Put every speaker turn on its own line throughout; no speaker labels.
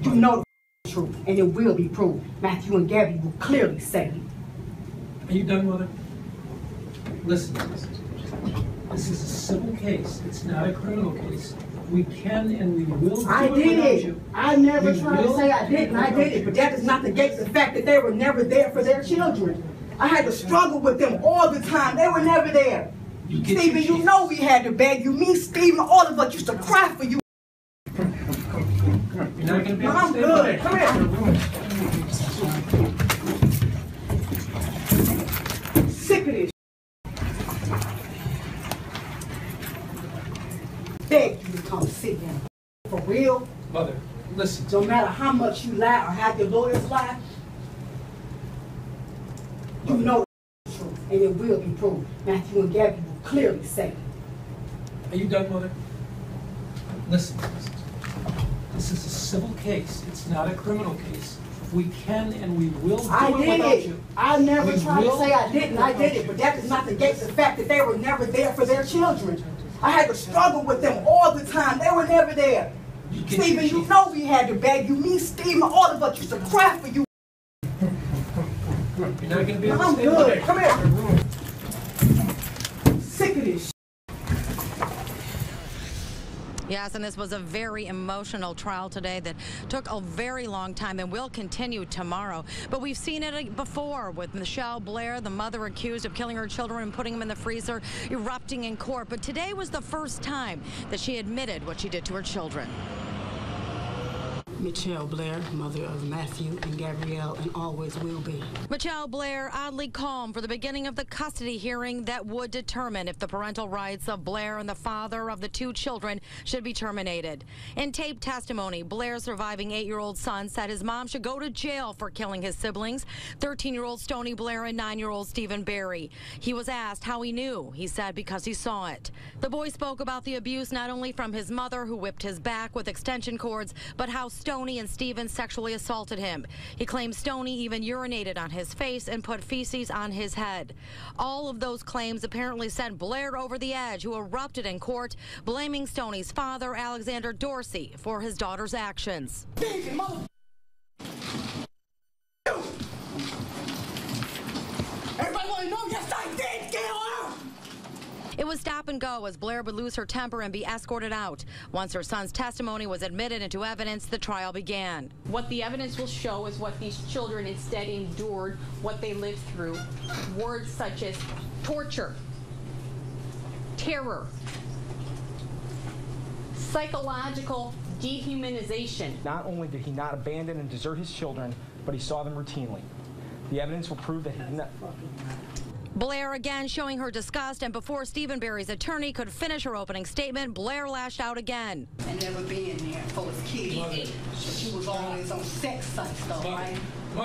You know the truth, and it will be proved. Matthew and Gabby will clearly say it.
Are you done, Mother? Listen, this is a civil case. It's not a criminal case. We can and we will do
I
it
did
without
it.
you.
I never tried to say I didn't. I did it, but that does not negate the fact that they were never there for their children. I had to struggle with them all the time. They were never there. Stephen, you know we had to beg you. Me, Stephen, all of us used to cry for you.
You're not going to be able to
I'm
stay
good.
away.
Come here. Sick of this. Beg you to come sit down. For real?
Mother, listen.
No matter how much you lie or how your lawyers lie, you know the truth, and it will be proved. Matthew and Gabby will clearly say it.
Are you done, Mother? Listen. This is a civil case. It's not a criminal case. We can and we will do
I
it
did
without
it.
you.
I never
We
tried to
will
say I didn't. I did it, but that does not negate the fact that they were never there for their children. I had to struggle with them all the time. They were never there. Stephen, you know we had to beg you. Me, Stephen, all of us used to cry for you.
You're not going to be able to
I'm
stay
good.
away.
Come here. Sick of this.
Yes, and this was a very emotional trial today that took a very long time and will continue tomorrow. But we've seen it before with Mitchelle Blair, the mother accused of killing her children and putting them in the freezer, erupting in court. But today was the first time that she admitted what she did to her children.
Mitchelle Blair, mother of Matthew and Gabrielle, and always will be.
Mitchelle Blair oddly calm for the beginning of the custody hearing that would determine if the parental rights of Blair and the father of the two children should be terminated. In taped testimony, Blair's surviving 8-year-old son said his mom should go to jail for killing his siblings, 13-year-old Stoney Blair and 9-year-old Stephen Barry. He was asked how he knew. He said because he saw it. The boy spoke about the abuse not only from his mother, who whipped his back with extension cords, but how Stoney and Stephen sexually assaulted him. He claims Stoney even urinated on his face and put feces on his head. All of those claims apparently sent Blair over the edge, who erupted in court, blaming Stoney's father, Alexander Dorsey, for his daughter's actions.
Everybody want to know, yes, I did kill her!
It was stop and go as Blair would lose her temper and be escorted out. Once her son's testimony was admitted into evidence, the trial began.
What the evidence will show is what these children instead endured, what they lived through. Words such as torture, terror, psychological dehumanization.
Not only did he not abandon and desert his children, but he saw them routinely. The evidence will prove that he did not.
Blair again showing her disgust, and before Stephen Barry's attorney could finish her opening statement, Blair lashed out again.
And never being there for his kids. She was always on sex sites though, right?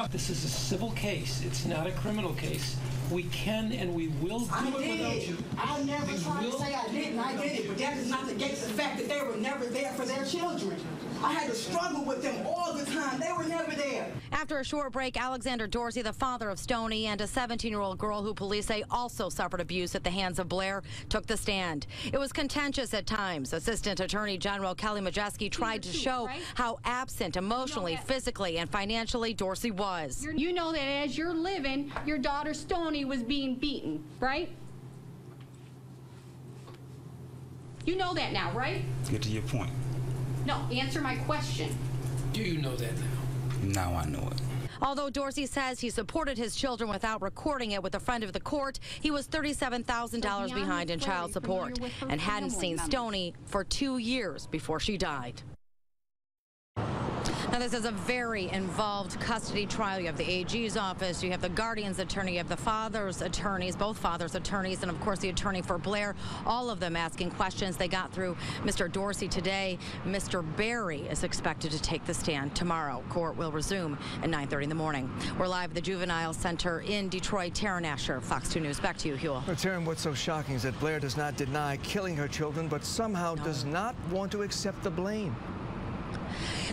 This is a civil case. It's not a criminal case. We can and we will do it without you.
I never tried to say I didn't. I did it, but that does not negate the fact that they were never there for their children. I had to struggle with them all the time. They were never there.
After a short break, Alexander Dorsey, the father of Stoney, and a 17-year-old girl who police say also suffered abuse at the hands of Blair, took the stand. It was contentious at times. Assistant Attorney General Kelly Majeski tried to show how absent emotionally, physically, and financially Dorsey was.
You know that as you're living, your daughter Stoney was being beaten, right? You know that now, right?
Get to your point.
No, answer my question.
Do you know that now?
Now I know it.
Although Dorsey says he supported his children without recording it with a friend of the court, he was $37,000 behind in child support and hadn't seen Stoney for 2 years before she died. Now, this is a very involved custody trial. You have the AG's office, you have the guardian's attorney, you have the father's attorneys, both father's attorneys, and of course the attorney for Blair, all of them asking questions. They got through Mr. Dorsey today. Mr. Barry is expected to take the stand tomorrow. Court will resume at 9:30 in the morning. We're live at the Juvenile Center in Detroit. Taryn Asher, Fox 2 News. Back to you, Huel.
Well, Taryn, what's so shocking is that Blair does not deny killing her children, but somehow does not want to accept the blame.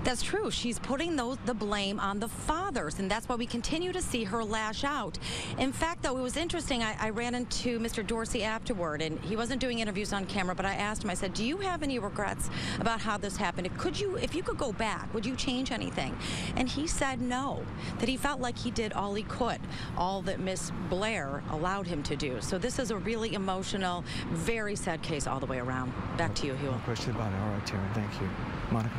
That's true. She's putting the blame on the fathers, and that's why we continue to see her lash out. In fact, though, it was interesting. I ran into Mr. Dorsey afterward, and he wasn't doing interviews on camera, but I asked him, I said, do you have any regrets about how this happened? If you could go back, would you change anything? And he said no, that he felt like he did all he could, all that Miss Blair allowed him to do. So this is a really emotional, very sad case all the way around. Back to you, Hugh.
No question about it. All right, Taryn. Thank you. Monica?